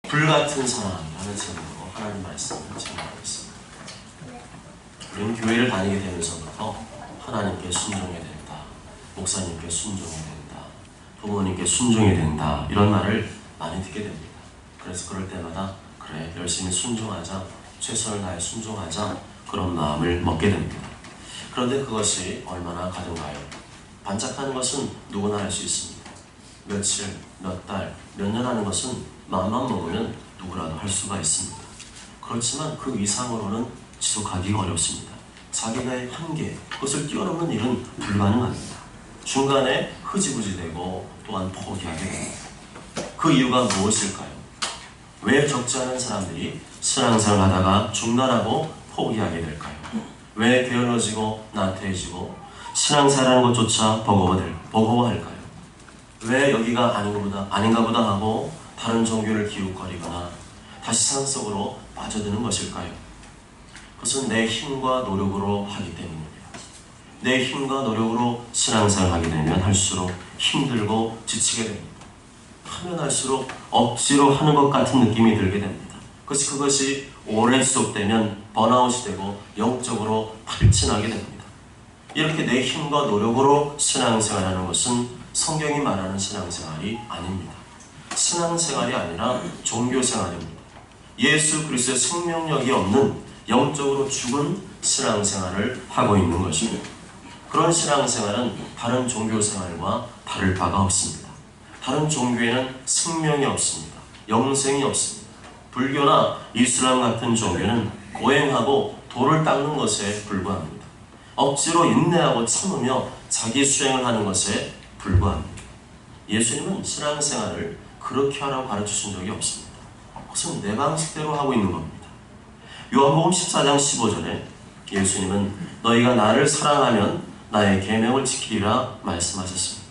불같은 사랑이라는 제목으로 하나님 말씀을 전하고 있습니다. 우리는 교회를 다니게 되면서부터 하나님께 순종해야 된다, 목사님께 순종해야 된다, 부모님께 순종해야 된다, 이런 말을 많이 듣게 됩니다. 그래서 그럴 때마다 그래, 열심히 순종하자, 최선을 다해 순종하자, 그런 마음을 먹게 됩니다. 그런데 그것이 얼마나 가든가요? 반짝하는 것은 누구나 할 수 있습니다. 며칠, 몇 달, 몇 년 하는 것은 마음만 먹으면 누구라도 할 수가 있습니다. 그렇지만 그 이상으로는 지속하기가 어렵습니다. 자기의 한계, 그것을 뛰어넘는 일은 불가능합니다. 중간에 흐지부지되고 또한 포기하게 됩니다. 그 이유가 무엇일까요? 왜 적지 않은 사람들이 신앙생활을 하다가 중단하고 포기하게 될까요? 왜 게을러지고 나태해지고 신앙생활하는 것조차 버거워할까요? 왜 여기가 아닌가 보다 하고 다른 종교를 기웃거리거나 다시 산 속으로 빠져드는 것일까요? 그것은 내 힘과 노력으로 하기 때문입니다. 내 힘과 노력으로 신앙생활을 하게 되면 할수록 힘들고 지치게 됩니다. 하면 할수록 억지로 하는 것 같은 느낌이 들게 됩니다. 그것이 오래 지속되면 번아웃이 되고 영적으로 탈진하게 됩니다. 이렇게 내 힘과 노력으로 신앙생활하는 것은 성경이 말하는 신앙생활이 아닙니다. 신앙생활이 아니라 종교생활입니다. 예수 그리스도의 생명력이 없는 영적으로 죽은 신앙생활을 하고 있는 것입니다. 그런 신앙생활은 다른 종교생활과 다를 바가 없습니다. 다른 종교에는 생명이 없습니다. 영생이 없습니다. 불교나 이슬람 같은 종교는 고행하고 도를 닦는 것에 불과합니다. 억지로 인내하고 참으며 자기 수행을 하는 것에 불과합니다. 예수님은 신앙생활을 그렇게 하라고 가르치신 적이 없습니다. 그것은 내 방식대로 하고 있는 겁니다. 요한복음 14장 15절에 예수님은 너희가 나를 사랑하면 나의 계명을 지키리라 말씀하셨습니다.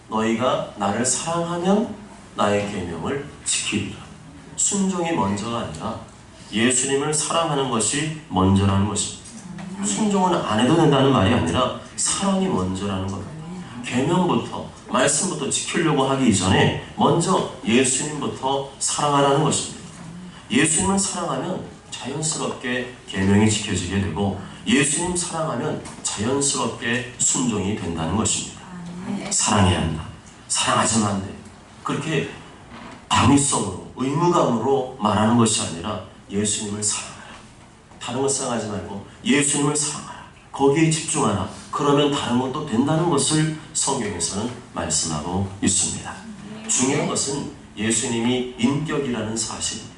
너희가 나를 사랑하면 나의 계명을 지키리라. 순종이 먼저가 아니라 예수님을 사랑하는 것이 먼저라는 것입니다. 순종은 안 해도 된다는 말이 아니라 사랑이 먼저라는 겁니다. 계명부터 말씀부터 지키려고 하기 이전에 먼저 예수님부터 사랑하라는 것입니다. 예수님을 사랑하면 자연스럽게 계명이 지켜지게 되고 예수님 사랑하면 자연스럽게 순종이 된다는 것입니다. 사랑해야 한다, 사랑하지만 안 돼, 그렇게 당위성으로 의무감으로 말하는 것이 아니라 예수님을 사랑하라, 다른 것 생각하지 말고 예수님을 사랑하라, 거기에 집중하라, 그러면 다른 것도 된다는 것을 성경에서는 말씀하고 있습니다. 중요한 것은 예수님이 인격이라는 사실입니다.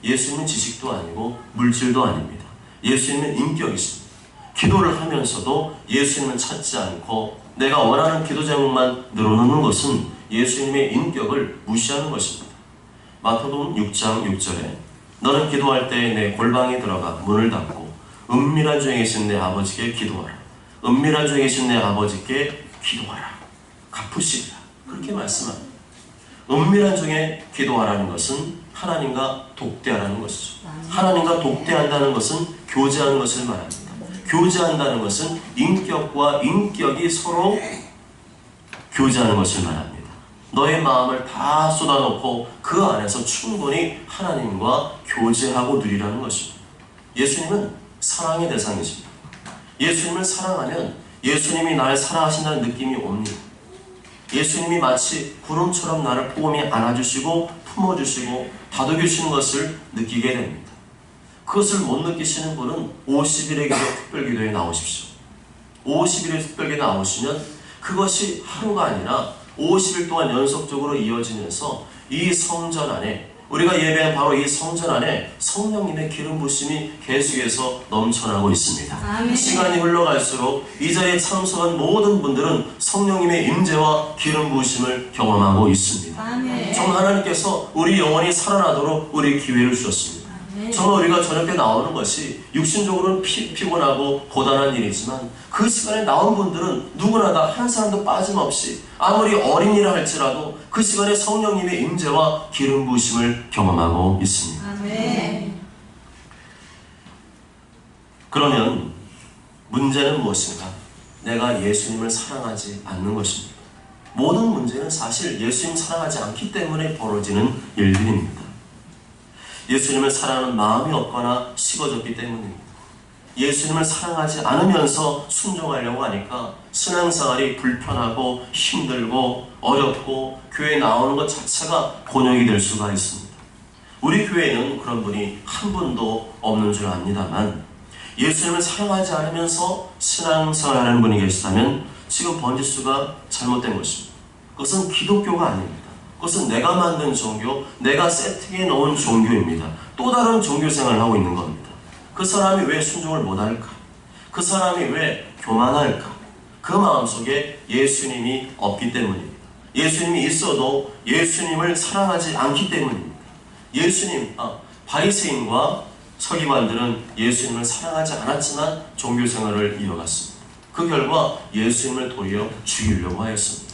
예수님은 지식도 아니고 물질도 아닙니다. 예수님은 인격이십니다. 기도를 하면서도 예수님을 찾지 않고 내가 원하는 기도 제목만 늘어놓는 것은 예수님의 인격을 무시하는 것입니다. 마태복음 6장 6절에 너는 기도할 때 내 골방에 들어가 문을 닫고 은밀한 중에 계신 내 아버지께 기도하라. 은밀한 중에 계신 내 아버지께 기도하라. 갚으시리라. 그렇게 말씀합니다. 은밀한 중에 기도하라는 것은 하나님과 독대하라는 것이죠. 하나님과 독대한다는 것은 교제하는 것을 말합니다. 교제한다는 것은 인격과 인격이 서로 교제하는 것을 말합니다. 너의 마음을 다 쏟아놓고 그 안에서 충분히 하나님과 교제하고 누리라는 것입니다. 예수님은 사랑의 대상이십니다. 예수님을 사랑하면 예수님이 나를 사랑하신다는 느낌이 옵니다. 예수님이 마치 구름처럼 나를 포근히 안아주시고 품어주시고 다독여주시는 것을 느끼게 됩니다. 그것을 못 느끼시는 분은 50일의 기도 특별기도에 나오십시오. 50일의 특별기도에 나오시면 그것이 하루가 아니라 50일 동안 연속적으로 이어지면서 이 성전 안에, 우리가 예배한 바로 이 성전 안에 성령님의 기름 부심이 계속해서 넘쳐나고 있습니다. 아멘. 시간이 흘러갈수록 이 자리에 참석한 모든 분들은 성령님의 임재와 기름 부심을 경험하고 있습니다. 아멘. 정말 하나님께서 우리 영혼이 살아나도록 우리 기회를 주셨습니다. 정말 우리가 저녁에 나오는 것이 육신적으로는 피곤하고 고단한 일이지만 그 시간에 나온 분들은 누구나 다 한 사람도 빠짐없이 아무리 어린이라 할지라도 그 시간에 성령님의 임재와 기름 부으심을 경험하고 있습니다. 아멘. 그러면 문제는 무엇인가? 내가 예수님을 사랑하지 않는 것입니다. 모든 문제는 사실 예수님 사랑하지 않기 때문에 벌어지는 일들입니다. 예수님을 사랑하는 마음이 없거나 식어졌기 때문입니다. 예수님을 사랑하지 않으면서 순종하려고 하니까 신앙생활이 불편하고 힘들고 어렵고 교회에 나오는 것 자체가 곤욕이 될 수가 있습니다. 우리 교회에는 그런 분이 한 분도 없는 줄 압니다만, 예수님을 사랑하지 않으면서 신앙생활하는 분이 계시다면 지금 번지수가 잘못된 것입니다. 그것은 기독교가 아닙니다. 그것은 내가 만든 종교, 내가 세팅해 놓은 종교입니다. 또 다른 종교생활을 하고 있는 겁니다. 그 사람이 왜 순종을 못할까? 그 사람이 왜 교만할까? 그 마음속에 예수님이 없기 때문입니다. 예수님이 있어도 예수님을 사랑하지 않기 때문입니다. 바리새인과 서기관들은 예수님을 사랑하지 않았지만 종교생활을 이어갔습니다. 그 결과 예수님을 도리어 죽이려고 하였습니다.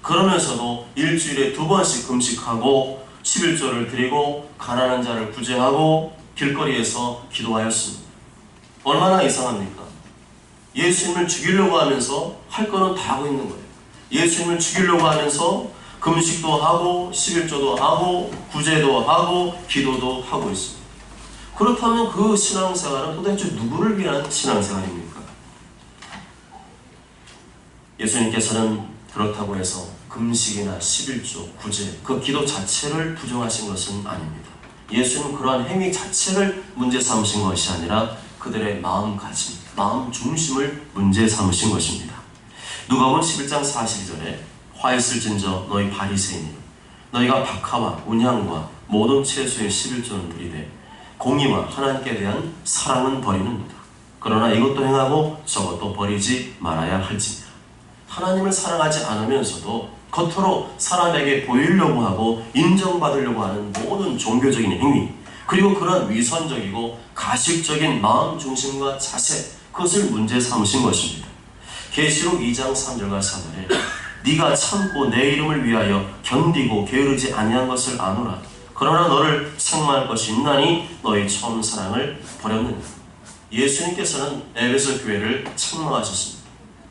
그러면서도 일주일에 2번씩 금식하고 11조를 드리고 가난한 자를 구제하고 길거리에서 기도하였습니다. 얼마나 이상합니까? 예수님을 죽이려고 하면서 할 거는 다 하고 있는 거예요. 예수님을 죽이려고 하면서 금식도 하고 11조도 하고 구제도 하고 기도도 하고 있습니다. 그렇다면 그 신앙생활은 도대체 누구를 위한 신앙생활입니까? 예수님께서는 그렇다고 해서 금식이나 11조, 구제, 그 기도 자체를 부정하신 것은 아닙니다. 예수님은 그러한 행위 자체를 문제 삼으신 것이 아니라 그들의 마음가짐, 마음 중심을 문제 삼으신 것입니다. 누가복음 11장 42절에 화 있을진저 너희 바리새인이여 너희가 박하와 운향과 모든 채소의 11조는 드리되 공의와 하나님께 대한 사랑은 버리는도다. 그러나 이것도 행하고 저것도 버리지 말아야 할지니라. 하나님을 사랑하지 않으면서도 겉으로 사람에게 보이려고 하고 인정받으려고 하는 모든 종교적인 행위, 그리고 그런 위선적이고 가식적인 마음 중심과 자세, 그것을 문제 삼으신 것입니다. 계시록 2장 3절과 4절에 네가 참고 내 이름을 위하여 견디고 게으르지 아니한 것을 아노라. 그러나 너를 책망할 것이 있나니 너희 처음 사랑을 버렸느냐. 예수님께서는 에베소 교회를 책망하셨습니다.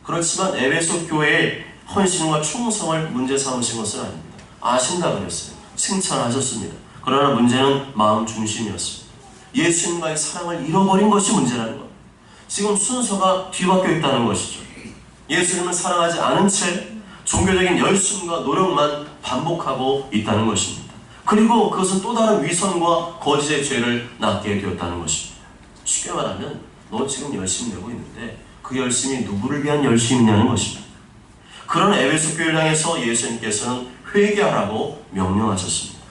그렇지만 에베소 교회의 헌신과 충성을 문제 삼으신 것은 아닙니다. 아신다 그랬어요. 칭찬하셨습니다. 그러나 문제는 마음 중심이었습니다. 예수님과의 사랑을 잃어버린 것이 문제라는 것. 지금 순서가 뒤바뀌어 있다는 것이죠. 예수님을 사랑하지 않은 채 종교적인 열심과 노력만 반복하고 있다는 것입니다. 그리고 그것은 또 다른 위선과 거짓의 죄를 낳게 되었다는 것입니다. 쉽게 말하면 너 지금 열심히 내고 있는데 그 열심이 누구를 위한 열심이냐는 것입니다. 그런 에베소 교회를 향해서 예수님께서는 회개하라고 명령하셨습니다.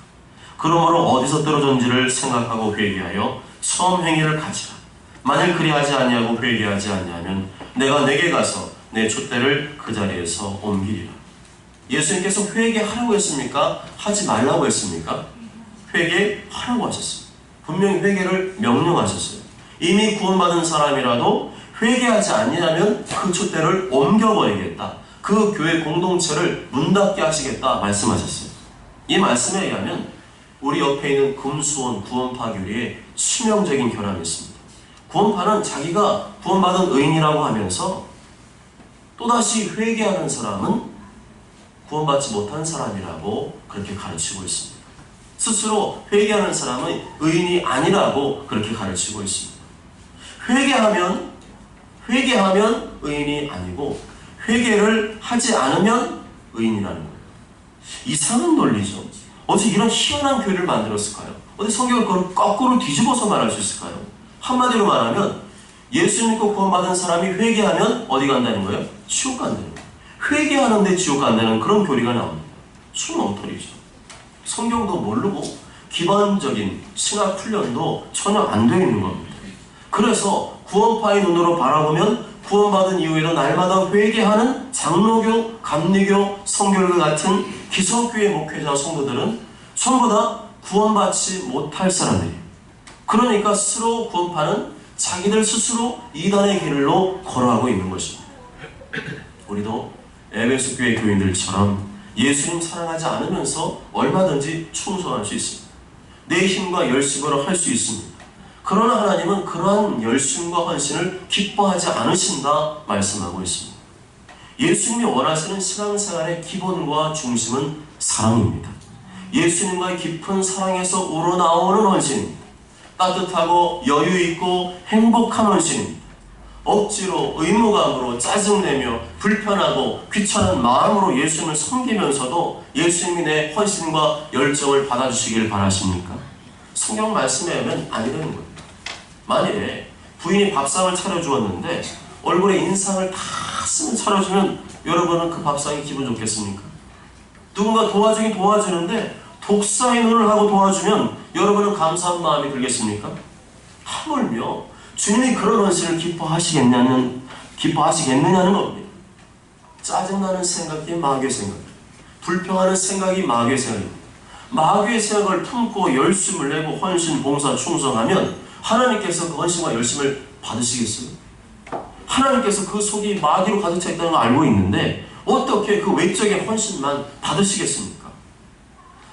그러므로 어디서 떨어졌는지를 생각하고 회개하여 처음 행위를 가지라. 만일 그리하지 아니하고 회개하지 아니하면 내가 내게 가서 내 촛대를 그 자리에서 옮기리라. 예수님께서 회개하라고 했습니까? 하지 말라고 했습니까? 회개하라고 하셨습니다. 분명히 회개를 명령하셨어요. 이미 구원받은 사람이라도 회개하지 아니하면 그 촛대를 옮겨버리겠다. 그 교회 공동체를 문 닫게 하시겠다 말씀하셨어요. 이 말씀에 의하면 우리 옆에 있는 금수원 구원파 교리에 치명적인 결함이 있습니다. 구원파는 자기가 구원받은 의인이라고 하면서 또다시 회개하는 사람은 구원받지 못한 사람이라고 그렇게 가르치고 있습니다. 스스로 회개하는 사람은 의인이 아니라고 그렇게 가르치고 있습니다. 회개하면 의인이 아니고 회개를 하지 않으면 의인이라는 거예요. 이상한 논리죠. 어떻게 이런 희한한 교리를 만들었을까요? 어떻게 성경을 그걸 거꾸로 뒤집어서 말할 수 있을까요? 한마디로 말하면 예수 믿고 구원받은 사람이 회개하면 어디 간다는 거예요? 지옥 간다는 거예요. 회개하는데 지옥 간다는 그런 교리가 나옵니다. 순 엉터리죠. 성경도 모르고 기본적인 신학 훈련도 전혀 안 되어 있는 겁니다. 그래서 구원파의 눈으로 바라보면 구원받은 이후에도 날마다 회개하는 장로교, 감리교, 성결교 같은 기성교회 목회자 성도들은 전부 다 구원받지 못할 사람들이에요. 그러니까 스스로 구원파는 자기들 스스로 이단의 길로 걸어가고 있는 것입니다. 우리도 에베소 교회 교인들처럼 예수님 사랑하지 않으면서 얼마든지 충성할 수 있습니다. 내 힘과 열심으로 할 수 있습니다. 그러나 하나님은 그러한 열심과 헌신을 기뻐하지 않으신다 말씀하고 있습니다. 예수님이 원하시는 신앙생활의 기본과 중심은 사랑입니다. 예수님과의 깊은 사랑에서 우러나오는 헌신입니다. 따뜻하고 여유있고 행복한 헌신입니다. 억지로 의무감으로 짜증내며 불편하고 귀찮은 마음으로 예수님을 섬기면서도 예수님이 내 헌신과 열정을 받아주시길 바라십니까? 성경 말씀에 의하면 아니라는 겁니다. 만일에 부인이 밥상을 차려주었는데 얼굴에 인상을 다 쓰면 차려주면 여러분은 그 밥상이 기분 좋겠습니까? 누군가 도와주긴 도와주는데 독사의 눈을 하고 도와주면 여러분은 감사한 마음이 들겠습니까? 하물며 주님이 그런 헌신을 기뻐하시겠느냐는 겁니다. 짜증나는 생각이 마귀의 생각입니다. 불평하는 생각이 마귀의 생각입니다. 마귀의 생각을 품고 열심을 내고 헌신, 봉사, 충성하면 하나님께서 그 헌신과 열심을 받으시겠어요? 하나님께서 그 속이 마귀로 가득 차 있다는 걸 알고 있는데 어떻게 그 외적인 헌신만 받으시겠습니까?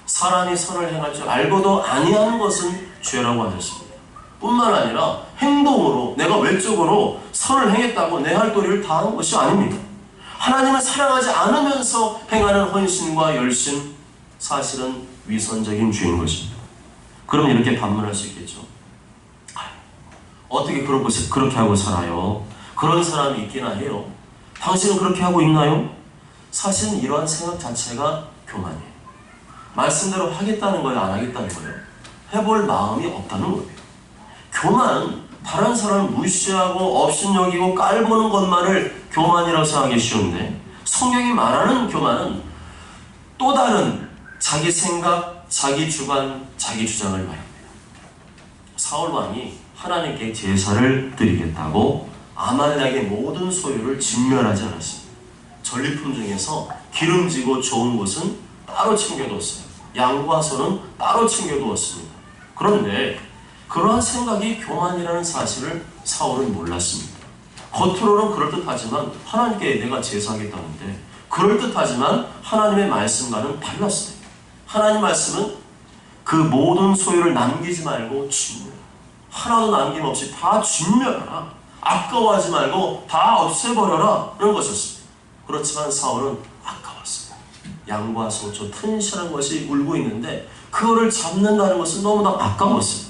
사람이 선을 행할 줄 알고도 아니하는 것은 죄라고 하셨습니다. 뿐만 아니라 행동으로 내가 외적으로 선을 행했다고 내 할 도리를 다한 것이 아닙니다. 하나님을 사랑하지 않으면서 행하는 헌신과 열심, 사실은 위선적인 죄인 것입니다. 그럼 이렇게 반문할 수 있겠죠. 어떻게 그렇게 하고 살아요? 그런 사람이 있기나 해요. 당신은 그렇게 하고 있나요? 사실은 이러한 생각 자체가 교만이에요. 말씀대로 하겠다는 거예요? 안 하겠다는 거예요? 해볼 마음이 없다는 거예요. 교만은 다른 사람을 무시하고 업신여기고 깔보는 것만을 교만이라고 생각하기 쉬운데 성경이 말하는 교만은 또 다른 자기 생각, 자기 주관, 자기 주장을 말합니다. 사울 왕이 하나님께 제사를 드리겠다고 아말렉의 모든 소유를 진멸하지 않았습니다. 전리품 중에서 기름지고 좋은 것은 따로 챙겨두었어요. 양과 소는 따로 챙겨두었습니다. 그런데 그러한 생각이 교만이라는 사실을 사울은 몰랐습니다. 겉으로는 그럴듯하지만 하나님께 내가 제사하겠다는데 그럴듯하지만 하나님의 말씀과는 달랐어요. 하나님 말씀은 그 모든 소유를 남기지 말고 진멸, 하나도 남김없이 다 진멸하라, 아까워하지 말고 다 없애버려라 라는 것이었습니다. 그렇지만 사울은 아까웠어요. 양과 소, 저 튼실한 것이 울고 있는데 그거를 잡는다는 것은 너무나 아까웠어요.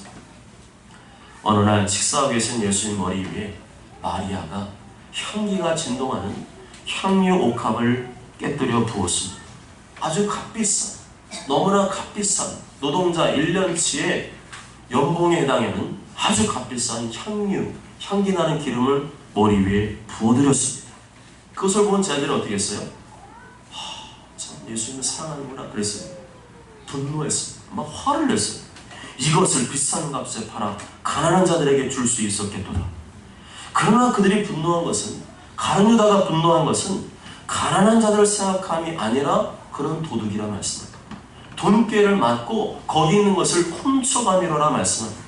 어느 날 식사하고 계신 예수님 머리 위에 마리아가 향기가 진동하는 향유 옥합을 깨뜨려 부었습니다. 아주 값비싼, 너무나 값비싼 노동자 1년치의 연봉에 해당하는 아주 값비싼 향유, 향기나는 기름을 머리 위에 부어드렸습니다. 그것을 본 제자들이 어떻게 했어요? 참 예수님을 사랑하는구나 그랬어요. 분노했습니다. 막 화를 냈어요. 이것을 비싼 값에 팔아 가난한 자들에게 줄 수 있었겠도다. 그러나 그들이 분노한 것은, 가룟 유다가 분노한 것은 가난한 자들을 생각함이 아니라 그런 도둑이라 말씀합니다. 돈꾀를 맞고 거기 있는 것을 훔쳐가미로라 말씀합니다.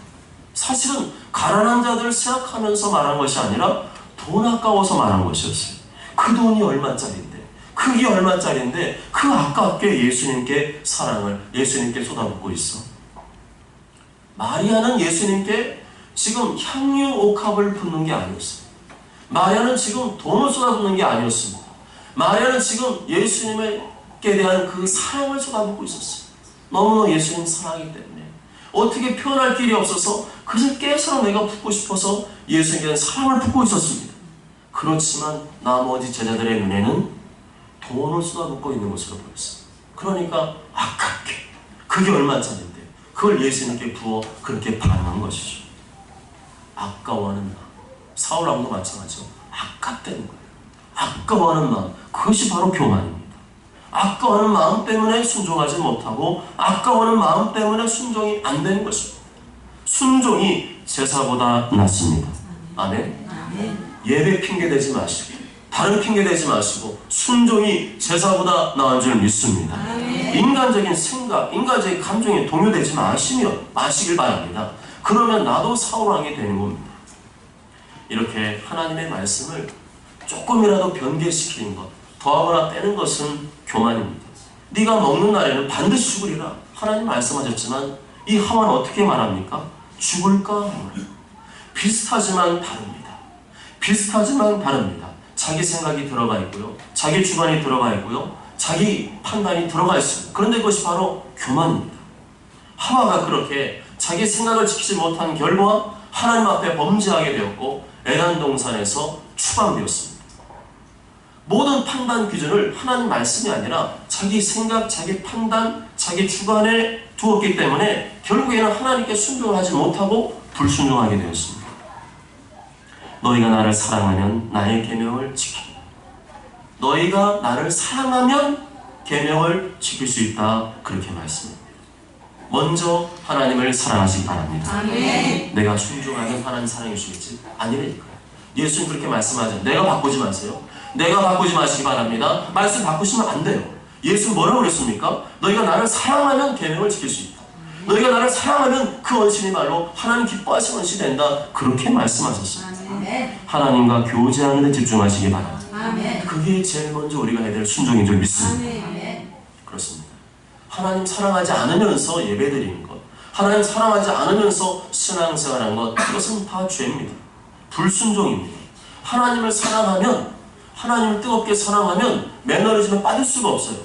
사실은 가난한 자들을 생각하면서 말한 것이 아니라 돈 아까워서 말한 것이었어요. 그 돈이 얼마짜리인데, 그게 얼마짜리인데 그 아깝게 예수님께 사랑을, 예수님께 쏟아붓고 있어. 마리아는 예수님께 지금 향유 옥합을 붓는 게 아니었어요. 마리아는 지금 돈을 쏟아붓는 게 아니었습니다. 마리아는 지금 예수님께 대한 그 사랑을 쏟아붓고 있었어요. 너무나 예수님 사랑하기 때문에 어떻게 표현할 길이 없어서 그것을 깨서 내가 붓고 싶어서 예수님께 대한 사랑을 붓고 있었습니다. 그렇지만 나머지 제자들의 눈에는 돈을 쏟아붓고 있는 것으로 보였어요. 그러니까 아깝게, 그게 얼마짜리인데 그걸 예수님께 부어 그렇게 반응한 것이죠. 아까워하는 마음. 사울왕도 마찬가지죠. 아깝다는 거예요. 아까워하는 마음. 그것이 바로 교만입니다. 아까워하는 마음 때문에 순종하지 못하고 아까워하는 마음 때문에 순종이 안 되는 것입니다. 순종이 제사보다 낫습니다. 아멘. 예배 핑계대지 마시고 다른 핑계대지 마시고 순종이 제사보다 나은 줄 믿습니다. 인간적인 생각, 인간적인 감정에 동요되지 마시길 바랍니다. 그러면 나도 사울왕이 되는 겁니다. 이렇게 하나님의 말씀을 조금이라도 변개시키는 것, 더하거나 빼는 것은 교만입니다. 네가 먹는 날에는 반드시 죽으리라 하나님 말씀하셨지만 이 하와는 어떻게 말합니까? 죽을까? 비슷하지만 다릅니다. 비슷하지만 다릅니다. 자기 생각이 들어가 있고요, 자기 주관이 들어가 있고요, 자기 판단이 들어가 있습니다. 그런데 그것이 바로 교만입니다. 하와가 그렇게 자기 생각을 지키지 못한 결과 하나님 앞에 범죄하게 되었고 에덴 동산에서 추방되었습니다. 모든 판단 기준을 하나님 말씀이 아니라 자기 생각, 자기 판단, 자기 주관에 두었기 때문에 결국에는 하나님께 순종을 하지 못하고 불순종하게 되었습니다. 너희가 나를 사랑하면 나의 계명을 지킨다. 너희가 나를 사랑하면 계명을 지킬 수 있다. 그렇게 말씀합니다. 먼저 하나님을 사랑하시기 바랍니다. 아멘. 내가 순종하면 하나님 사랑해 주시겠지? 아니라니까요. 예수님 그렇게 말씀하죠. 내가 바꾸지 마세요. 내가 바꾸지 마시기 바랍니다. 말씀 바꾸시면 안 돼요. 예수는 뭐라고 그랬습니까? 너희가 나를 사랑하면 계명을 지킬 수 있다. 너희가 나를 사랑하면 그 언신이 말로 하나님 기뻐하시는 언신이 된다. 그렇게 말씀하셨습니다. 아멘. 하나님과 교제하는 데 집중하시기 바랍니다. 아멘. 그게 제일 먼저 우리가 해야 될 순종인 줄 믿습니다. 아멘. 그렇습니다. 하나님 사랑하지 않으면서 예배드리는 것, 하나님 사랑하지 않으면서 신앙생활하는 것, 이것은 다 죄입니다. 불순종입니다. 하나님을 사랑하면, 하나님을 뜨겁게 사랑하면 매너리즘에 빠질 수가 없어요.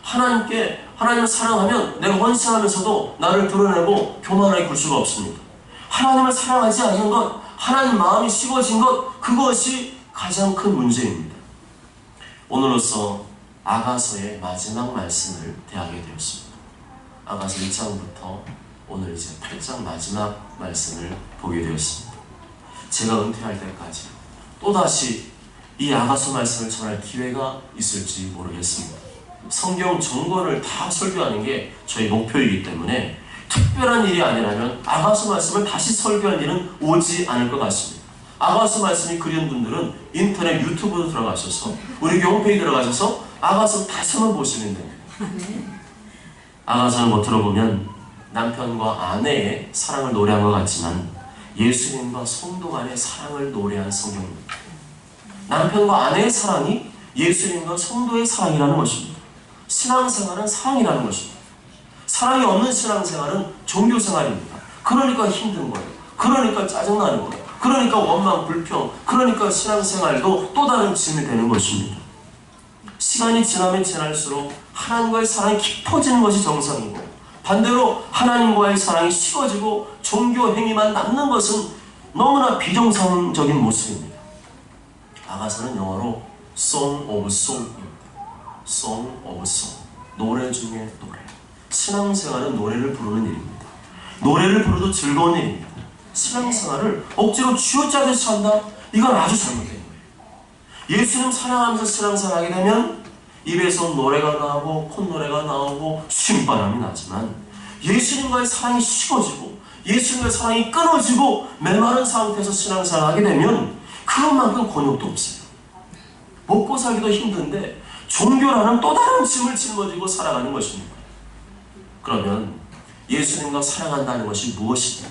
하나님을 사랑하면 내가 헌신하면서도 나를 드러내고 교만하게 굴 수가 없습니다. 하나님을 사랑하지 않는 것, 하나님 마음이 식어진 것, 그것이 가장 큰 문제입니다. 오늘로써 아가서의 마지막 말씀을 대하게 되었습니다. 아가서 1장부터 오늘 이제 8장 마지막 말씀을 보게 되었습니다. 제가 은퇴할 때까지 또다시 이 아가서 말씀을 전할 기회가 있을지 모르겠습니다. 성경 전권을 다 설교하는 게 저희 목표이기 때문에 특별한 일이 아니라면 아가서 말씀을 다시 설교할 일은 오지 않을 것 같습니다. 아가서 말씀이 그리운 분들은 인터넷 유튜브로 들어가셔서 우리 교회 홈페이지 들어가셔서 아가서 다시 한번 보시면 됩니다. 아가서를 못 들어보면 남편과 아내의 사랑을 노래한 것 같지만 예수님과 성도 간의 사랑을 노래한 성경입니다. 남편과 아내의 사랑이 예수님과 성도의 사랑이라는 것입니다. 신앙생활은 사랑이라는 것입니다. 사랑이 없는 신앙생활은 종교생활입니다. 그러니까 힘든 거예요. 그러니까 짜증나는 거예요. 그러니까 원망, 불평, 그러니까 신앙생활도 또 다른 짐이 되는 것입니다. 시간이 지나면 지날수록 하나님과의 사랑이 깊어지는 것이 정상이고 반대로 하나님과의 사랑이 식어지고 종교 행위만 남는 것은 너무나 비정상적인 모습입니다. 아가서는 영어로 Song of Song입니다. Song of Song. 노래 중에 노래. 신앙생활은 노래를 부르는 일입니다. 노래를 부르도 즐거운 일입니다. 신앙생활을 억지로 쥐어짜듯이 한다? 이건 아주 잘못된 거예요. 예수님 사랑하면서 신앙생활 하게 되면 입에서 노래가 나오고 콧노래가 나오고 쉰바람이 나지만 예수님과의 사랑이 식어지고 예수님과의 사랑이 끊어지고 메마른 상태에서 신앙생활 하게 되면 그것만큼 곤욕도 없어요. 먹고 살기도 힘든데 종교라는 또 다른 짐을 짊어지고 살아가는 것입니다. 그러면 예수님과 사랑한다는 것이 무엇이냐?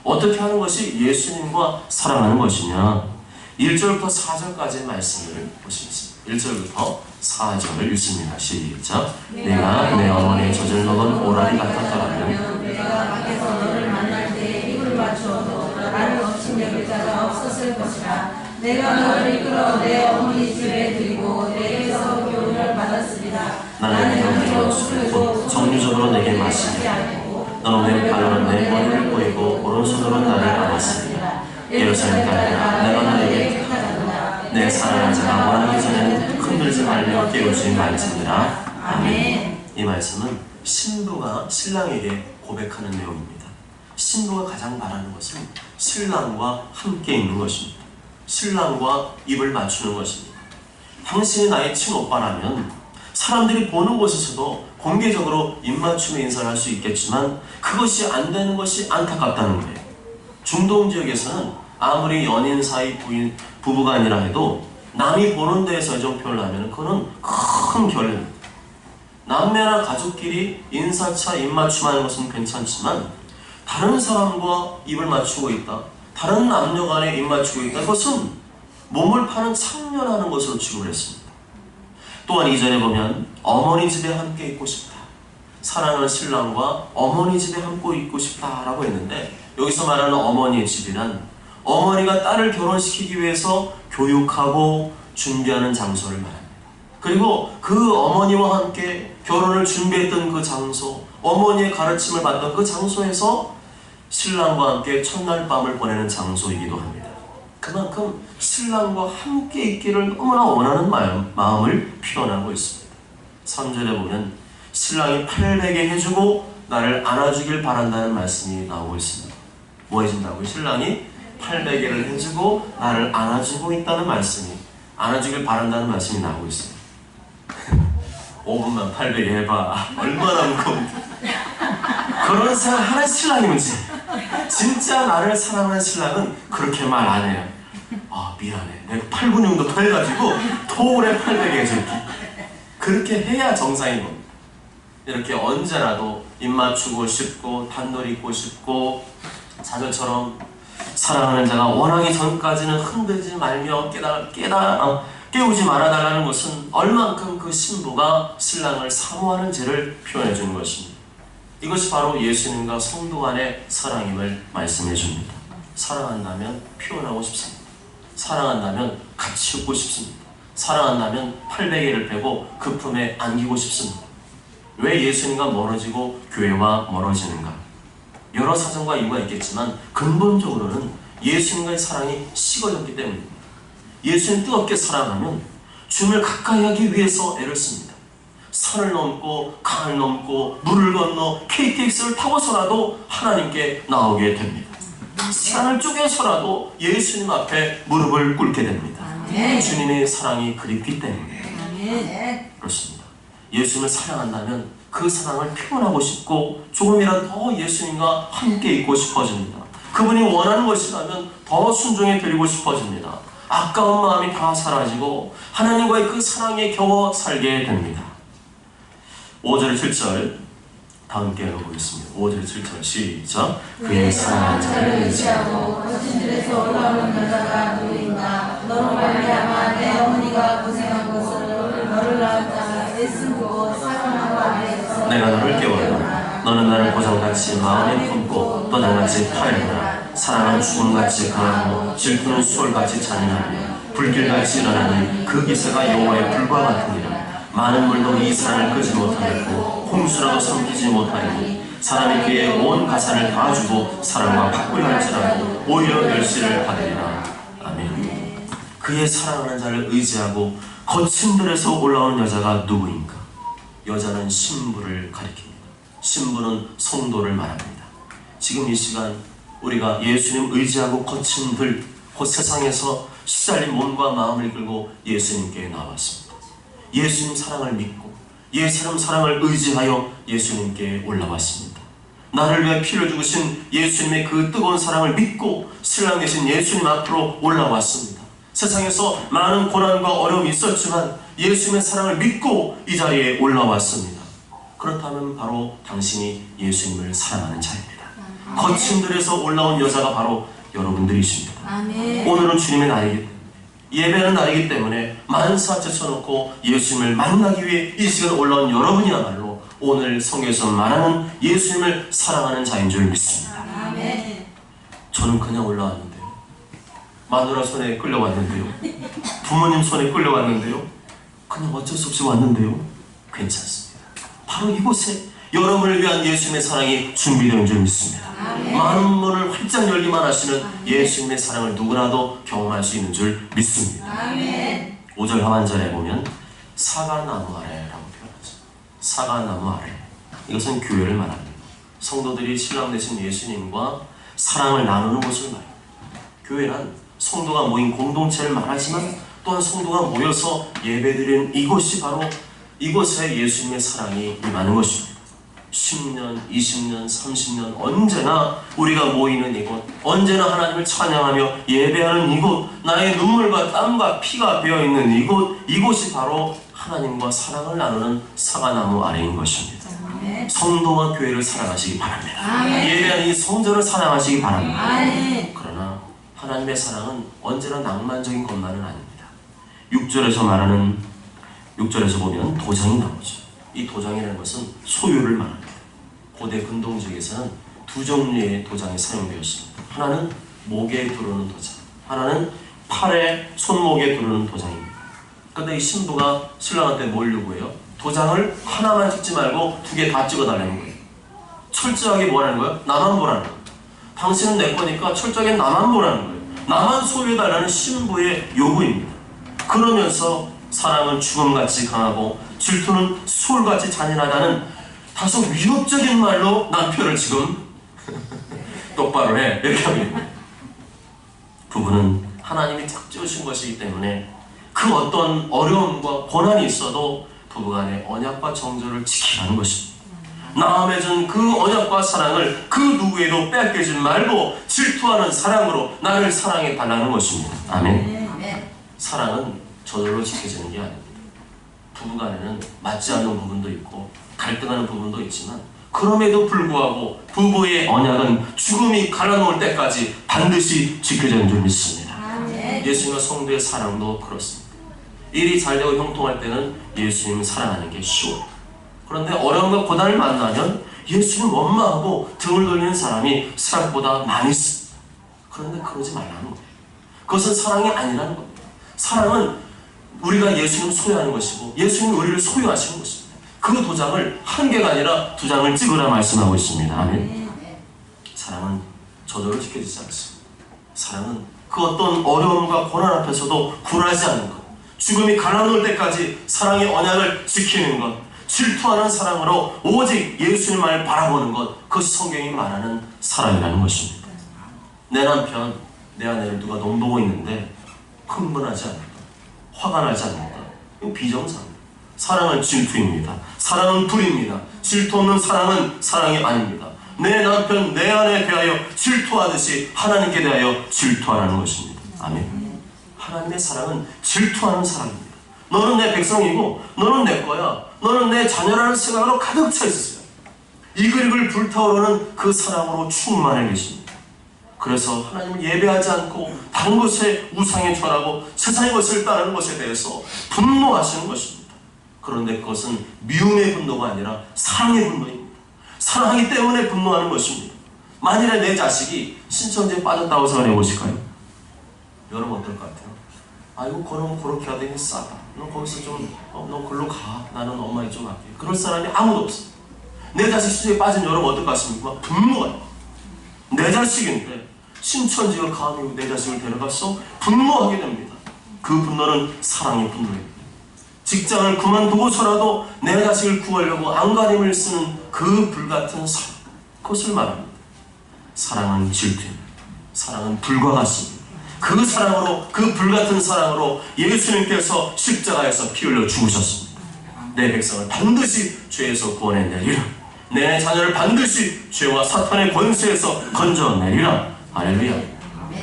어떻게 하는 것이 예수님과 사랑하는 것이냐? 1절부터 4절까지의 말씀을 보시겠습니다. 1절부터 4절을 읽습니다. 시작. 내가 내 어머니의 젖을 먹은 오라리 같았더라면 내가 밖에서 너를 만날 때 입을 맞추어도 나를 없인 여길 자가 없었을 것이라. 내가 너를 이끌어 내 어머니 집에 들이고 내게서 교훈을 받았으리라. 나는 영으로 술고 정류적으로 내게 마시게 하고 너는 왼발로 내 머리를 꼬이고 오른손으로 나를 안았으리라. 예루살렘 딸들아 내가 너에게 택하였노라. 내 사랑하는 자가 원하기 전에는 흔들지 말며 깨우지 말지니라. 아멘. 이 말씀은 신부가 신랑에게 고백하는 내용입니다. 신부가 가장 바라는 것은 신랑과 함께 있는 것입니다. 신랑과 입을 맞추는 것입니다. 당신이 나의 친오빠라면 사람들이 보는 곳에서도 공개적으로 입맞춤의 인사를 할 수 있겠지만 그것이 안 되는 것이 안타깝다는 거예요. 중동 지역에서는 아무리 연인 사이 부부가 아니라 해도 남이 보는 데에서 애정 표현을 하면 그거는 큰 결례입니다. 남매나 가족끼리 인사차 입맞춤하는 것은 괜찮지만 다른 사람과 입을 맞추고 있다, 다른 남녀 간에 입 맞추고 있다, 그것은 몸을 파는 참견하는 것으로 취급을 했습니다. 또한 이전에 보면 어머니 집에 함께 있고 싶다, 사랑하는 신랑과 어머니 집에 함께 있고 싶다라고 했는데 여기서 말하는 어머니의 집이란 어머니가 딸을 결혼시키기 위해서 교육하고 준비하는 장소를 말합니다. 그리고 그 어머니와 함께 결혼을 준비했던 그 장소, 어머니의 가르침을 받던 그 장소에서 신랑과 함께 첫날 밤을 보내는 장소이기도 합니다. 그만큼 신랑과 함께 있기를 너무나 원하는 마음을 표현하고 있습니다. 3절에 보면 신랑이 팔베개 해주고 나를 안아주길 바란다는 말씀이 나오고 있습니다. 뭐 해준다고요? 신랑이 팔베개를 해주고 나를 안아주고 있다는 말씀이, 안아주길 바란다는 말씀이 나오고 있어요. 5분만 팔베개 해봐. 얼마나 무거운데. 그런 생각 하는 신랑이면 진짜 나를 사랑하는 신랑은 그렇게 말 안 해요. 아 미안해, 내가 8근육도 더 해가지고 토울에 팔베개 해줄게. 그렇게 해야 정상인 겁니다. 이렇게 언제라도 입 맞추고 싶고 단돌이 있고 싶고 자전처럼 사랑하는 자가 원하기 전까지는 흔들지 말며 깨우지 말아달라는 것은 얼만큼 그 신부가 신랑을 사모하는지를 표현해 주는 것입니다. 이것이 바로 예수님과 성도 간의 사랑임을 말씀해 줍니다. 사랑한다면 표현하고 싶습니다. 사랑한다면 같이 웃고 싶습니다. 사랑한다면 팔베개를 빼고 그 품에 안기고 싶습니다. 왜 예수님과 멀어지고 교회와 멀어지는가? 여러 사정과 이유가 있겠지만 근본적으로는 예수님과의 사랑이 식어졌기 때문입니다. 예수님 뜨겁게 사랑하면 주님을 가까이 하기 위해서 애를 씁니다. 산을 넘고 강을 넘고 물을 건너 KTX를 타고서라도 하나님께 나오게 됩니다. 산을 쪼개서라도 예수님 앞에 무릎을 꿇게 됩니다. 주님의 사랑이 그립기 때문에 그렇습니다. 예수님을 사랑한다면 그 사랑을 표현하고 싶고 조금이라도 더 예수님과 함께 있고 싶어집니다. 그분이 원하는 것이라면 더 순종해 드리고 싶어집니다. 아까운 마음이 다 사라지고 하나님과의 그 사랑에 겨워 살게 됩니다. 5절 7절 다 함께 읽어보겠습니다. 5절 7절 시작. 그의 사랑한 자를 의지하고 거친 들에서 올라오는 여자가 누구인가? 너로 말미암아 내 어머니가 고생한 것을 너를 낳은 자가 애쓰고 사랑하고 아래에서 내가 너를 깨워라. 너는 나를 고장같이 마음에 품고 떠장같이 파해라. 사랑은 죽음같이 강하고 질투는 수월같이 잔인하며 불길같이 일어나는 그 기세가 여호와의 불과 같으니라. 많은 물도 이 산을 끄지 못하였고 홍수라도 삼키지 못하니 사람이 그의 온 가산을 다 주고 사랑과 바꾸할지라도 오히려 멸시를 받으리라. 아멘. 그의 사랑하는 자를 의지하고 거친 들에서 올라오는 여자가 누구인가? 여자는 신부를 가리킵니다. 신부는 성도를 말합니다. 지금 이 시간 우리가 예수님 의지하고 거친 들, 그 세상에서 시달린 몸과 마음을 이끌고 예수님께 나왔습니다. 예수님 사랑을 믿고 예수님 사랑을 의지하여 예수님께 올라왔습니다. 나를 위해 피를 죽으신 예수님의 그 뜨거운 사랑을 믿고 신랑 되신 예수님 앞으로 올라왔습니다. 세상에서 많은 고난과 어려움이 있었지만 예수님의 사랑을 믿고 이 자리에 올라왔습니다. 그렇다면 바로 당신이 예수님을 사랑하는 자입니다. 거친 들에서 올라온 여자가 바로 여러분들이십니다. 아멘. 오늘은 주님의 날이기 때문에 예배하는 날이기 때문에 만사 제쳐놓고 예수님을 만나기 위해 이 시간에 올라온 여러분이야말로 오늘 성경에서 말하는 예수님을 사랑하는 자인 줄 믿습니다. 아멘. 저는 그냥 올라왔는데요. 마누라 손에 끌려왔는데요. 부모님 손에 끌려왔는데요. 그냥 어쩔 수 없이 왔는데요. 괜찮습니다. 바로 이곳에 여러분을 위한 예수님의 사랑이 준비되는 줄 믿습니다. 많은 문을 활짝 열기만 하시는 예수님의 사랑을 누구나도 경험할 수 있는 줄 믿습니다. 아멘. 5절 하반절에 보면 사과나무 아래라고 표현하죠. 사과나무 아래. 이것은 교회를 말합니다. 성도들이 신랑 되신 예수님과 사랑을 나누는 곳을 말합니다. 교회란 성도가 모인 공동체를 말하지만 또한 성도가 모여서 예배드리는 이곳이 바로 이곳에 예수님의 사랑이 임하는 것입니다. 10년, 20년, 30년 언제나 우리가 모이는 이곳, 언제나 하나님을 찬양하며 예배하는 이곳, 나의 눈물과 땀과 피가 배어있는 이곳이 바로 하나님과 사랑을 나누는 사과나무 아래인 것입니다. 아멘. 성도와 교회를 사랑하시기 바랍니다. 아멘. 예배하는 이 성전을 사랑하시기 바랍니다. 아멘. 그러나 하나님의 사랑은 언제나 낭만적인 것만은 아닙니다. 6절에서 보면 도장이 나오죠. 이 도장이라는 것은 소유를 말합니다. 고대 근동지역에서는 두 종류의 도장이 사용되었습니다. 하나는 목에 두르는 도장, 하나는 팔에 손목에 두르는 도장입니다. 근데 이 신부가 신랑한테 뭘 요구해요? 도장을 하나만 찍지 말고 2개 다 찍어달라는 거예요. 철저하게 뭐라는 거예요? 나만 보라는 거예요. 당신은 내 거니까 철저하게 나만 보라는 거예요. 나만 소유해달라는 신부의 요구입니다. 그러면서 사랑은 죽음같이 강하고 질투는 소울같이 잔인하다는 다소 위협적인 말로 남편을 지금 똑바로 해 이렇게 하고 있는 거예요. 부부는 하나님이 딱 지으신 것이기 때문에 그 어떤 어려움과 고난이 있어도 부부간의 언약과 정절을 지키라는 것입니다. 마음에 준 그 언약과 사랑을 그 누구에도 뺏기지 말고 질투하는 사랑으로 나를 사랑해 달라는 것입니다. 아멘. 사랑은 저절로 지켜지는 게 아닙니다. 부부간에는 맞지 않는 부분도 있고 갈등하는 부분도 있지만 그럼에도 불구하고 부부의 언약은 죽음이 갈라놓을 때까지 반드시 지켜지는 줄 믿습니다. 예수님과 성도의 사랑도 그렇습니다. 일이 잘되고 형통할 때는 예수님을 사랑하는 게 쉬워요. 그런데 어려움과 고난을 만나면 예수님 원망하고 등을 돌리는 사람이 생각보다 많이 있습니다. 그런데 그러지 말라는 거예요. 그것은 사랑이 아니라는 겁니다. 사랑은 우리가 예수님을 소유하는 것이고 예수님이 우리를 소유하시는 것입니다. 그 도장을 1개가 아니라 2장을 찍으라 말씀하고 있습니다. 아멘. 사랑은 저절로 지켜지지 않습니다. 사랑은 그 어떤 어려움과 고난 앞에서도 굴하지 않는 것, 죽음이 갈라놓을 때까지 사랑의 언약을 지키는 것, 질투하는 사랑으로 오직 예수님만을 바라보는 것, 그것이 성경이 말하는 사랑이라는 것입니다. 내 남편, 내 아내를 누가 넘보고 있는데 흥분하지 않는다, 화가 나지 않는다, 이건 비정상입니다. 사랑은 질투입니다. 사랑은 불입니다. 질투 없는 사랑은 사랑이 아닙니다. 내 남편, 내 아내에 대하여 질투하듯이 하나님께 대하여 질투하라는 것입니다. 아멘. 하나님의 사랑은 질투하는 사랑입니다. 너는 내 백성이고 너는 내 거야. 너는 내 자녀라는 생각으로 가득 차 있어요. 이글이글 불타오르는 그 사랑으로 충만해 계십니다. 그래서 하나님을 예배하지 않고 다른 것에 우상에 절하고 세상의 것을 따르는 것에 대해서 분노하시는 것입니다. 그런데 그것은 미움의 분노가 아니라 사랑의 분노입니다. 사랑하기 때문에 분노하는 것입니다. 만일에 내 자식이 신천지에 빠졌다고 생각해 보실까요? 여러분 어떨 것 같아요? 아이고 그럼 그렇게 하더니 싸다. 너 거기서 좀 너 글로 가. 나는 엄마에 좀 할게. 그럴 사람이 아무도 없어. 내 자식 신천지에 빠진 여러분 어떨 것 같습니까? 분노가 있어요. 내 자식인데 신천지가 감히 내 자식을 데려갔어? 분노하게 됩니다. 그 분노는 사랑의 분노입니다. 직장을 그만두고서라도 내 자식을 구하려고 안간힘을 쓰는 그 불같은 사랑, 그것을 말합니다. 사랑은 질투입니다. 사랑은 불과 같습니다. 그 사랑으로, 그 불같은 사랑으로 예수님께서 십자가에서 피 흘려 죽으셨습니다. 내 백성을 반드시 죄에서 구원해내리라. 내 자녀를 반드시 죄와 사탄의 권세에서 건져내리라. 할렐루야.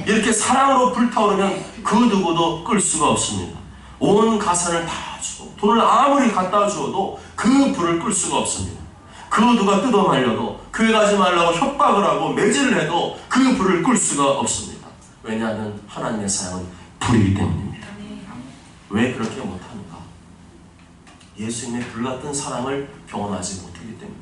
이렇게 사랑으로 불타오르면 그 누구도 끌 수가 없습니다. 온 가산을 다 주고 돈을 아무리 갖다 주어도 그 불을 끌 수가 없습니다. 그 누가 뜯어 말려도 교회 가지 말라고 협박을 하고 매질을 해도 그 불을 끌 수가 없습니다. 왜냐하면 하나님의 사랑은 불이기 때문입니다. 왜 그렇게 못하는가? 예수님의 불같은 사랑을 경험하지 못하기 때문입니다.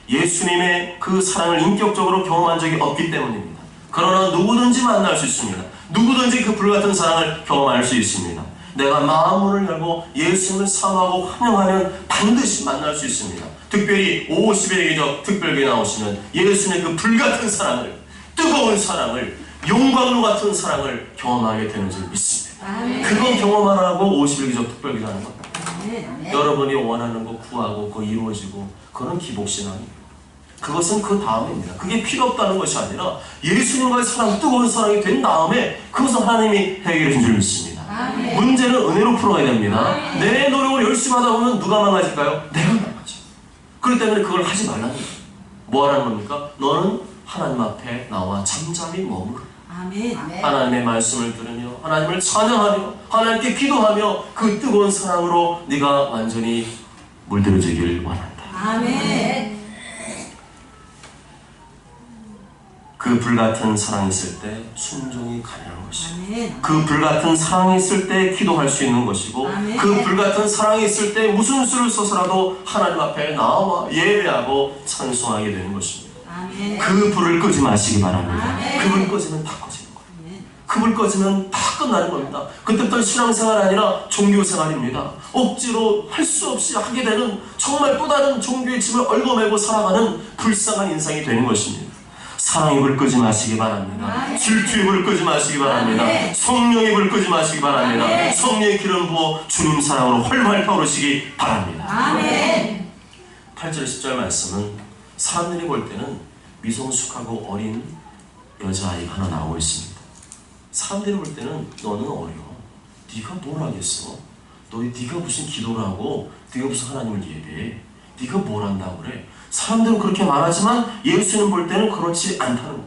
예수님의 그 사랑을 인격적으로 경험한 적이 없기 때문입니다. 그러나 누구든지 만날 수 있습니다. 누구든지 그 불같은 사랑을 경험할 수 있습니다. 내가 마음문을 열고 예수님을 사모하고 환영하면 반드시 만날 수 있습니다. 특별히 50일의 기적 특별교회 나오시면 예수님의 그 불같은 사랑을, 뜨거운 사랑을, 용광로 같은 사랑을 경험하게 되는 줄 믿습니다. 그건 경험 안 하고 50일 기적 특별교회 하는 것. 여러분이 원하는 거 구하고 그거 이루어지고 그건 기복신앙이에요. 그것은 그 다음입니다. 그게 필요 없다는 것이 아니라 예수님과의 사랑, 뜨거운 사랑이 된 다음에 그것은 하나님이 해결해 준 줄 믿습니다. 아멘. 문제는 은혜로 풀어야 됩니다. 아멘. 내 노력을 열심히 하다 보면 누가 망가질까요? 내가 망가져. 그렇기 때문에 그걸 하지 말라는 거예요. 뭐 하라는 겁니까? 너는 하나님 앞에 나와 잠잠히 머무르. 아멘. 하나님의 말씀을 들으며 하나님을 찬양하며 하나님께 기도하며 그 뜨거운 사랑으로 네가 완전히 물들어지길 원한다. 아멘. 그 불같은 사랑이 있을 때 순종이 가능한 것이고, 그 불같은 사랑이 있을 때 기도할 수 있는 것이고, 그 불같은 사랑이 있을 때 무슨 수를 써서라도 하나님 앞에 나와 예배하고 찬송하게 되는 것입니다. 그 불을 끄지 마시기 바랍니다. 그 불 꺼지면 다 꺼지는 거예요. 그 불 꺼지면 다 끝나는 겁니다. 그때부터 신앙생활 아니라 종교생활입니다. 억지로 할 수 없이 하게 되는 정말 또 다른 종교의 짐을 얽어매고 살아가는 불쌍한 인생이 되는 것입니다. 사랑의 불 끄지 마시기 바랍니다. 질투의 불 끄지 마시기 바랍니다. 성령의 불 끄지 마시기 바랍니다. 성령의 기름 부어 주님 사랑으로 활활 타오르시기 바랍니다. 아멘. 8절 10절 말씀은 사람들이 볼 때는 미성숙하고 어린 여자아이가 하나 나오고 있습니다. 사람들이 볼 때는 너는 어려. 네가 뭘 하겠어? 네가 무슨 기도를 하고 네가 무슨 하나님을 예배해? 네가 뭘 한다고 그래? 사람들은 그렇게 말하지만 예수님 볼 때는 그렇지 않다는 거예요.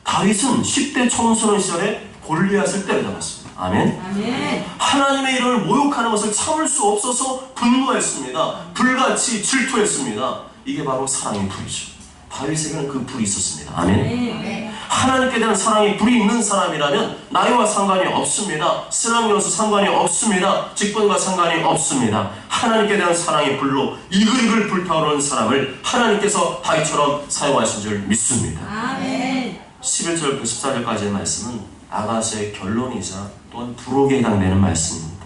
다윗은 10대 청소년 시절에 골리앗을 때려잡았습니다. 아멘. 아멘. 하나님의 이름을 모욕하는 것을 참을 수 없어서 분노했습니다. 불같이 질투했습니다. 이게 바로 사랑의 불이죠. 다윗에게는 그 불이 있었습니다. 아멘. 하나님께 대한 사랑이 불이 있는 사람이라면 나이와 상관이 없습니다. 신앙여서 상관이 없습니다. 직분과 상관이 없습니다. 하나님께 대한 사랑의 불로 이글이글 불타오르는 사람을 하나님께서 다윗처럼 사용하신 줄 믿습니다. 아멘. 11절부터 14절까지의 말씀은 아가서의 결론이자 또한 부록에 해당되는 말씀입니다.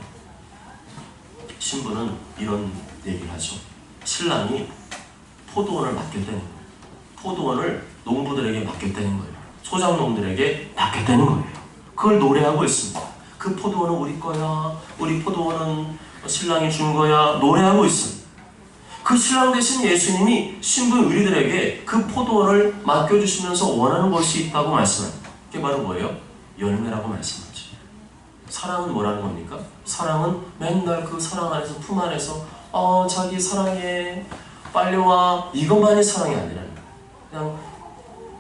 신부는 이런 얘기를 하죠. 신랑이 포도원을 맡겼다는 거예요. 포도원을 농부들에게 맡겼다는 거예요. 소작농들에게 맡겼다는 거예요. 그걸 노래하고 있습니다. 그 포도원은 우리 거야. 우리 포도원은 신랑이 준 거야. 노래하고 있습니다. 그 신랑 대신 예수님이 신부 의리들에게 그 포도원을 맡겨주시면서 원하는 것이 있다고 말씀합니다. 그게 바로 뭐예요? 열매라고 말씀하죠. 사랑은 뭐라는 겁니까? 사랑은 맨날 그 사랑 안에서 품 안에서 자기 사랑해 빨리 와 이것만이 사랑이 아니라는 거예요. 그냥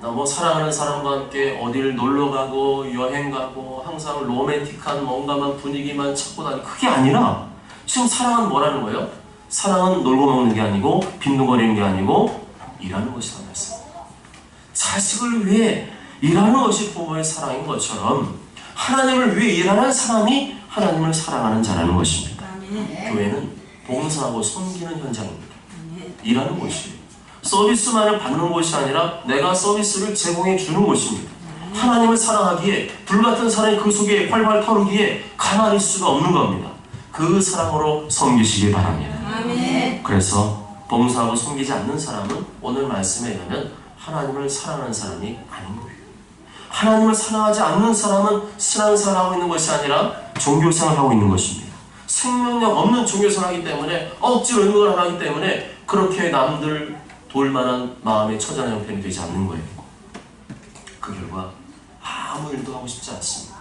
나 사랑하는 사람과 함께 어디를 놀러 가고 여행 가고 항상 로맨틱한 뭔가만 분위기만 찾고 다니고 그게 아니라 지금 사랑은 뭐라는 거예요? 사랑은 놀고 먹는 게 아니고 빈둥거리는 게 아니고 일하는 것이라는 말씀. 자식을 위해 일하는 것이 부모의 사랑인 것처럼 하나님을 위해 일하는 사람이 하나님을 사랑하는 자라는 것입니다. 교회는 봉사하고 섬기는 현장입니다. 일하는 곳이에요. 서비스만을 받는 곳이 아니라 내가 서비스를 제공해 주는 곳입니다. 하나님을 사랑하기에 불같은 사랑이 그 속에 활활 타오르기에 가만히 있을 수가 없는 겁니다. 그 사랑으로 섬기시기 바랍니다. 아멘. 그래서 봉사하고 섬기지 않는 사람은 오늘 말씀에 의하면 하나님을 사랑하는 사람이 아닌 거예요. 하나님을 사랑하지 않는 사람은 신앙생활을 하고 있는 것이 아니라 종교생활을 하고 있는 것입니다. 생명력 없는 종교생활을 하기 때문에 억지로 은근을 하기 때문에 그렇게 남들 돌만한 마음의 처절한 형편이 되지 않는 거예요. 그 결과 아무 일도 하고 싶지 않습니다.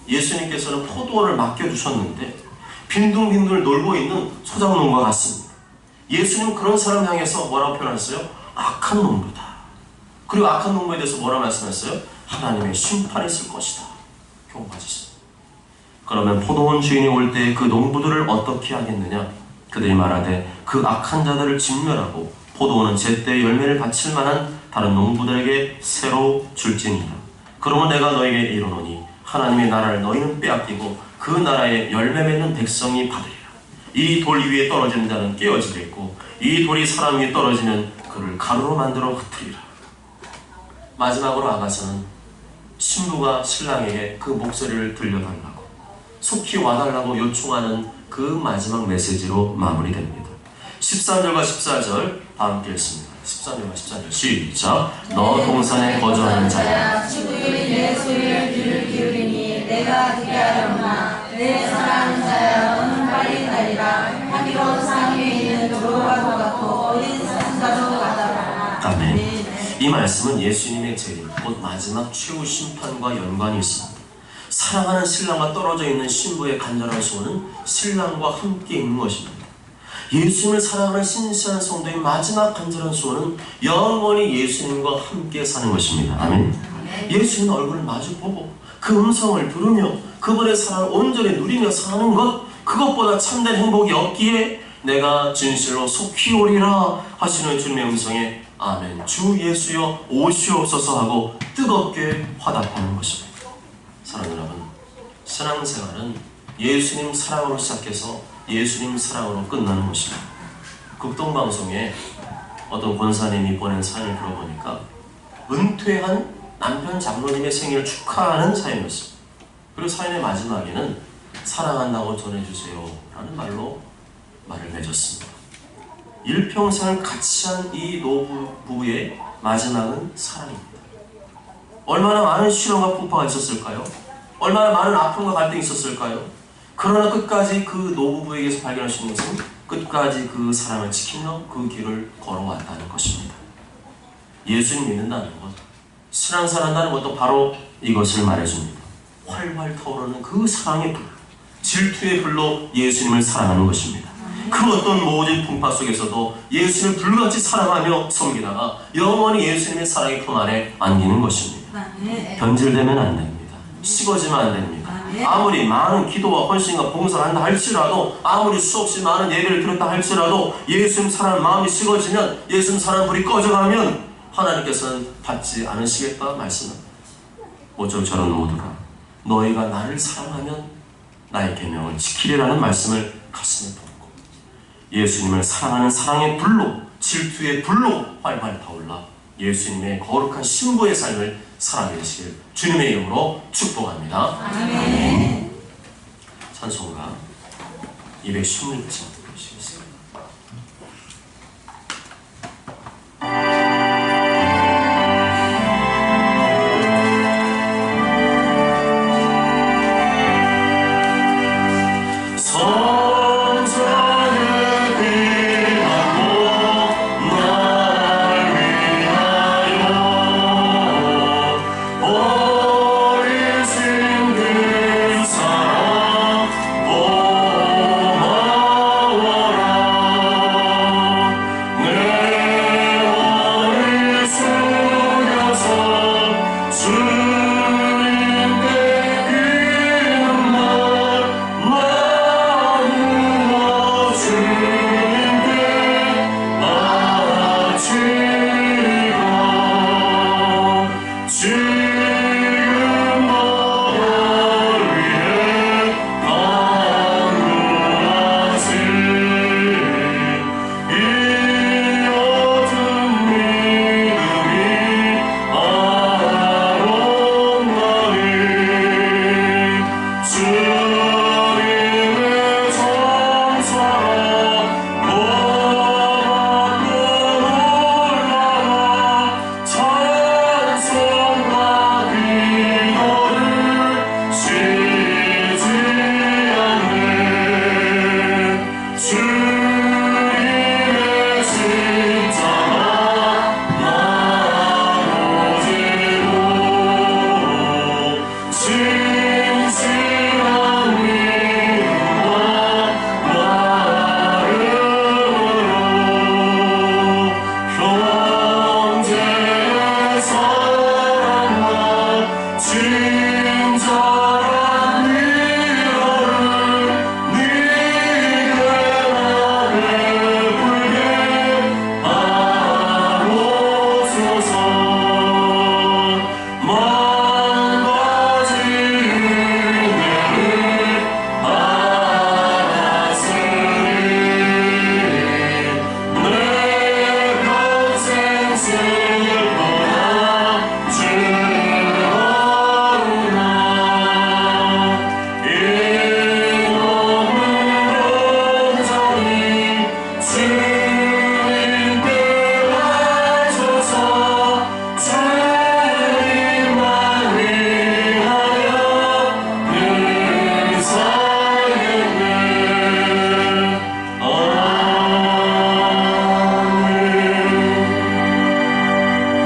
예수님께서는 포도원을 맡겨주셨는데 빈둥빈둥 놀고 있는 소작농과 같습니다. 예수님은 그런 사람 향해서 뭐라고 표현했어요? 악한 농부다. 그리고 악한 농부에 대해서 뭐라고 말씀했어요? 하나님의 심판이 있을 것이다. 교훈받으셨습니다. 그러면 포도원 주인이 올 때 그 농부들을 어떻게 하겠느냐? 그들이 말하되 그 악한 자들을 진멸하고 포도원은 제때 열매를 바칠 만한 다른 농부들에게 새로 줄지니라. 그러면 내가 너에게 이르노니 하나님의 나라를 너희는 빼앗기고 그 나라에 열매 맺는 백성이 받으리라. 이 돌 위에 떨어지는 자는 깨어지겠고 이 돌이 사람 위에 떨어지면 그를 가루로 만들어 흩트리라. 마지막으로 아가서는 신부가 신랑에게 그 목소리를 들려달라고 속히 와달라고 요청하는 그 마지막 메시지로 마무리됩니다. 13절과 14절 다 함께 읽습니다. 13절과 14절 시작. 너 동산에 거주하는 자야 친구들이 내 소리를 귀를 기울이니 내가 듣게 하려나 내 사랑하는 자야 너는 빨리 가리라. 향기로운 상 위에 있는 조로가도 같고 어린 산자도 같아라. 아멘. 이 말씀은 예수님의 재림 곧 마지막 최후 심판과 연관이 있습니다. 사랑하는 신랑과 떨어져 있는 신부의 간절한 소원은 신랑과 함께 있는 것입니다. 예수님을 사랑하는 신실한 성도의 마지막 간절한 소원은 영원히 예수님과 함께 사는 것입니다. 아멘. 예수님 얼굴을 마주보고 그 음성을 들으며 그분의 사랑을 온전히 누리며 사는 것, 그것보다 참된 행복이 없기에 내가 진실로 속히 오리라 하시는 주님의 음성에 아멘 주 예수여 오시옵소서 하고 뜨겁게 화답하는 것입니다. 사랑하는 여러분, 신앙생활은 예수님 사랑으로 시작해서 예수님 사랑으로 끝나는 것입니다. 극동방송에 어떤 권사님이 보낸 사연을 들어보니까 은퇴한 남편 장로님의 생일을 축하하는 사연이었습니다. 그리고 사연의 마지막에는 사랑한다고 전해주세요 라는 말로 말을 맺었습니다. 일평생을 같이 한 이 노부부의 마지막은 사랑입니다. 얼마나 많은 시련과 풍파가 있었을까요? 얼마나 많은 아픔과 갈등이 있었을까요? 그러나 끝까지 그 노부부에게서 발견할 수 있는 것은 끝까지 그 사랑을 지키며 그 길을 걸어왔다는 것입니다. 예수님 믿는다는 것, 신앙생활한다는 것도 바로 이것을 말해줍니다. 활활 타오르는 그 사랑의 불, 질투의 불로 예수님을 사랑하는 것입니다. 그 어떤 모든 풍파 속에서도 예수님을 불같이 사랑하며 섬기다가 영원히 예수님의 사랑의 품 안에 안기는 것입니다. 변질되면 안 됩니다. 식어지면 안 됩니다. 아무리 많은 기도와 헌신과 봉사를 한다 할지라도, 아무리 수없이 많은 예배를 드렸다 할지라도 예수님 사랑하는 마음이 식어지면, 예수님 사랑하는 불이 꺼져가면 하나님께서는 받지 않으시겠다 말씀합니다. 모쪼록 저런 모두가 너희가 나를 사랑하면 나의 계명을 지키리라는 말씀을 가슴에 품고 예수님을 사랑하는 사랑의 불로, 질투의 불로 활활 타올라 예수님의 거룩한 신부의 삶을 살아게 되시길 주님의 이름으로 축복합니다. 아멘. 찬송가 216장 보시겠습니다. 주